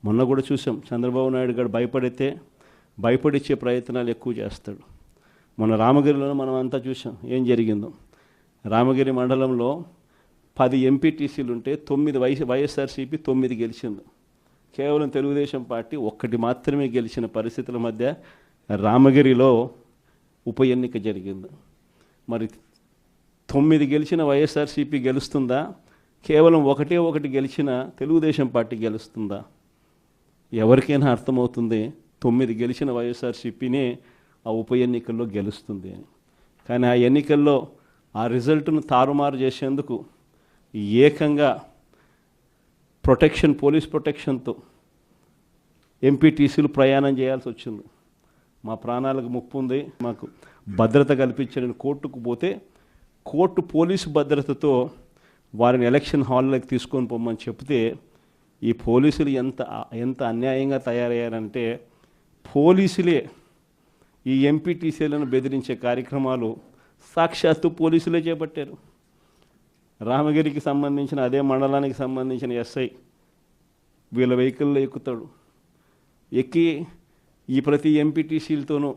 మొన్న కూడా చూసాం, చంద్రబాబు నాయుడు గారు భయపడిచ్చే ప్రయత్నాలు ఎక్కువ చేస్తాడు. మొన్న రామగిరిలో మనం అంతా చూసాం ఏం జరిగిందో. రామగిరి మండలంలో 10 ఎంపీటీసీలు ఉంటే 9 వైఎస్ఆర్సీపీ 9 గెలిచింది. కేవలం తెలుగుదేశం పార్టీ 1 మాత్రమే గెలిచిన పరిస్థితుల మధ్య రామగిరిలో ఉప ఎన్నిక జరిగింది. మరి 9 గెలిచిన వైఎస్ఆర్సీపీ గెలుస్తుందా? కేవలం 1 గెలిచిన తెలుగుదేశం పార్టీ గెలుస్తుందా? ఎవరికైనా అర్థమవుతుంది 9 గెలిచిన వైఎస్ఆర్సీపీనే ఆ ఉప ఎన్నికల్లో గెలుస్తుంది అని. కానీ ఆ ఎన్నికల్లో ఆ రిజల్ట్ను తారుమారు చేసేందుకు ఏకంగా పోలీస్ ప్రొటెక్షన్తో ఎంపీటీసీలు ప్రయాణం చేయాల్సి వచ్చింది. మా ప్రాణాలకు ముప్పు ఉంది, మాకు భద్రత కల్పించని కోర్టుకు పోతే కోర్టు పోలీసు భద్రతతో వారిని ఎలక్షన్ హాల్లోకి తీసుకొని పోమని చెప్తే ఈ పోలీసులు ఎంత అన్యాయంగా తయారయ్యారంటే, పోలీసులే ఈ ఎంపీటీసీలను బెదిరించే కార్యక్రమాలు సాక్షాత్తు పోలీసులే చేపట్టారు. రామగిరికి సంబంధించిన అదే మండలానికి సంబంధించిన ఎస్ఐ వీళ్ళ వెహికల్లో ఎక్కుతాడు. ఎక్కి ఈ ప్రతి ఎంపీటీసీలతోనూ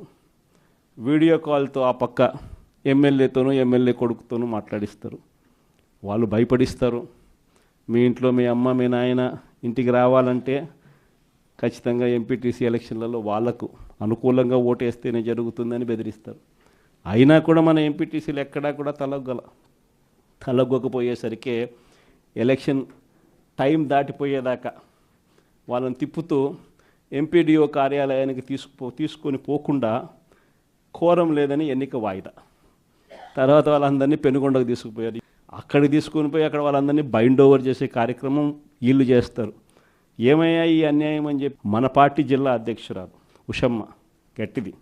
వీడియో కాల్తో ఆ పక్క ఎమ్మెల్యేతోనూ ఎమ్మెల్యే కొడుకుతోనూ మాట్లాడిస్తారు. వాళ్ళు భయపడిస్తారు. మీ ఇంట్లో మీ అమ్మ మీ నాయన ఇంటికి రావాలంటే ఖచ్చితంగా ఎంపీటీసీ ఎలక్షన్లలో వాళ్లకు అనుకూలంగా ఓటేస్తేనే జరుగుతుందని బెదిరిస్తారు. అయినా కూడా మన ఎంపీటీసీలు ఎక్కడా కూడా తలగ్గకపోయేసరికి ఎలక్షన్ టైం దాటిపోయేదాకా వాళ్ళని తిప్పుతూ ఎంపీడీఓ కార్యాలయానికి తీసుకొని పోకుండా కోరం లేదని ఎన్నిక వాయిదా. తర్వాత వాళ్ళందరినీ పెనుగొండకు తీసుకుపోయారు. అక్కడికి తీసుకొని పోయి అక్కడ వాళ్ళందరినీ బైండ్ ఓవర్ చేసే కార్యక్రమం వీళ్ళు చేస్తారు. ఏమయ్యా ఈ అన్యాయం అని చెప్పి మన పార్టీ జిల్లా అధ్యక్షురాలు ఉషమ్మ గట్టిది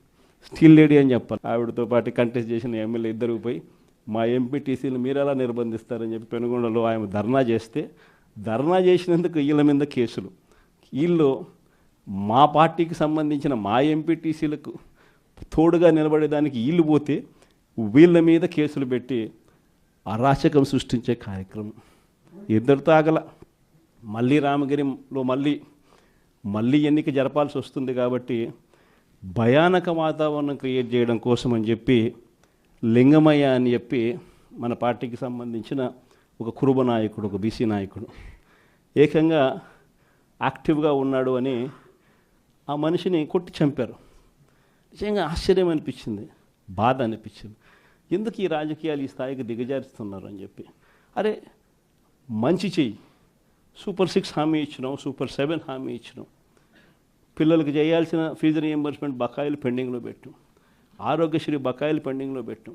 స్టీల్ లేడీ అని చెప్పాలి, ఆవిడతో పాటు కంటెస్ట్ చేసిన ఎమ్మెల్యే ఇద్దరు పోయి మా ఎంపీటీసీలు మీరు ఎలా నిర్బంధిస్తారని చెప్పి పెనుగొండలో ఆయన ధర్నా చేసినందుకు వీళ్ళ మీద కేసులు. వీళ్ళు మా పార్టీకి సంబంధించిన మా ఎంపీటీసీలకు తోడుగా నిలబడేదానికి వీళ్ళు పోతే వీళ్ళ మీద కేసులు పెట్టి అరాచకం సృష్టించే కార్యక్రమం ఇద్దరితో ఆగల. మళ్ళీ రామగిరిలో మళ్ళీ ఎన్నిక జరపాల్సి వస్తుంది కాబట్టి భయానక వాతావరణం క్రియేట్ చేయడం కోసం అని చెప్పి లింగమయ్య అని చెప్పి మన పార్టీకి సంబంధించిన ఒక కురుబ నాయకుడు, ఒక బీసీ నాయకుడు ఏకంగా యాక్టివ్గా ఉన్నాడు అని ఆ మనిషిని కొట్టి చంపారు. నిజంగా ఆశ్చర్యం అనిపించింది, బాధ అనిపించింది. ఎందుకు ఈ రాజకీయాలు ఈ స్థాయికి దిగజారుస్తున్నారు అని చెప్పి. అరే మంచి చెయ్యి, సూపర్ 6 హామీ ఇచ్చినాం, సూపర్ 7 హామీ ఇచ్చినాం, పిల్లలకు చేయాల్సిన ఫీజు రియంబర్స్మెంట్ బకాయిలు పెండింగ్లో పెట్టు, ఆరోగ్యశ్రీ బకాయిలు పెండింగ్లో పెట్టు,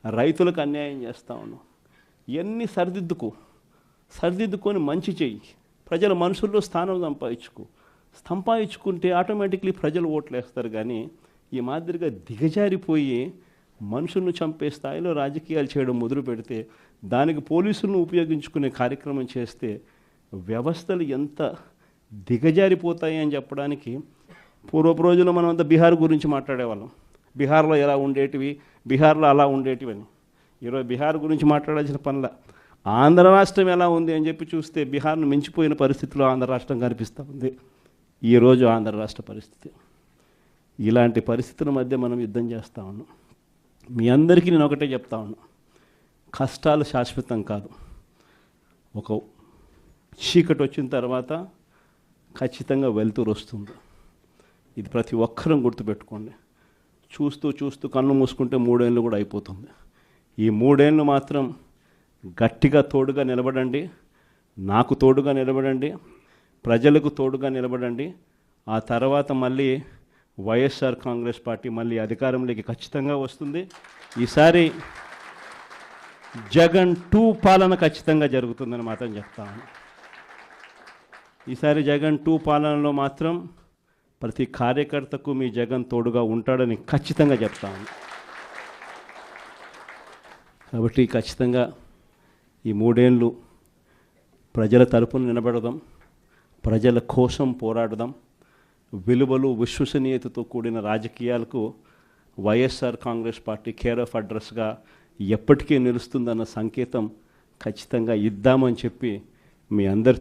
రైతులకు అన్యాయం చేస్తా ఉన్నాం. ఇవన్నీ సరిదిద్దుకొని మంచి చెయ్యి, ప్రజల మనసుల్లో స్థానం సంపాదించుకుంటే ఆటోమేటిక్లీ ప్రజలు ఓట్లు వేస్తారు. కానీ ఈ మాదిరిగా దిగజారిపోయి మనుషులను చంపే స్థాయిలో రాజకీయాలు చేయడం మొదలు పెడితే, దానికి పోలీసులను ఉపయోగించుకునే కార్యక్రమం చేస్తే వ్యవస్థలు ఎంత దిగజారిపోతాయి అని చెప్పడానికి పూర్వపు రోజుల్లో మనం అంతా బీహార్ గురించి మాట్లాడేవాళ్ళం. బీహార్లో ఎలా ఉండేటివి, బీహార్లో అలా ఉండేటివి అని. ఈరోజు బీహార్ గురించి మాట్లాడాల్సిన పనుల ఆంధ్ర రాష్ట్రం ఎలా ఉంది అని చెప్పి చూస్తే బీహార్ను మించిపోయిన పరిస్థితిలో ఆంధ్ర రాష్ట్రం కనిపిస్తూ ఉంది. ఈరోజు ఆంధ్ర రాష్ట్ర పరిస్థితి. ఇలాంటి పరిస్థితుల మధ్య మనం యుద్ధం చేస్తూ ఉన్నాం. మీ అందరికీ నేను ఒకటే చెప్తా ఉన్నా, కష్టాలు శాశ్వతం కాదు. ఒక చీకటి వచ్చిన తర్వాత ఖచ్చితంగా వెలుతురు వస్తుంది. ఇది ప్రతి ఒక్కరం గుర్తుపెట్టుకోండి. చూస్తూ కన్ను మూసుకుంటే 3 ఏళ్ళు కూడా అయిపోతుంది. ఈ 3 ఏళ్ళు మాత్రం గట్టిగా తోడుగా నిలబడండి, నాకు తోడుగా నిలబడండి, ప్రజలకు తోడుగా నిలబడండి. ఆ తర్వాత మళ్ళీ వైఎస్ఆర్ కాంగ్రెస్ పార్టీ మళ్ళీ అధికారంలోకి ఖచ్చితంగా వస్తుంది. ఈసారి జగన్ 2 పాలన ఖచ్చితంగా జరుగుతుందని మాత్రం చెప్తాను. ఈసారి జగన్ 2 పాలనలో మాత్రం ప్రతి కార్యకర్తకు మీ జగన్ తోడుగా ఉంటాడని ఖచ్చితంగా చెప్తాను. కాబట్టి ఖచ్చితంగా ఈ 3 ఏళ్ళు ప్రజల తరపున నిలబడదాం, ప్రజల కోసం పోరాడదాం. విలువలు విశ్వసనీయతతో కూడిన రాజకీయాలకు YSR Congress party care of అడ్రస్గా ఎప్పటికీ నిలుస్తుందన్న సంకేతం ఖచ్చితంగా ఇద్దామని చెప్పి మీ అందరి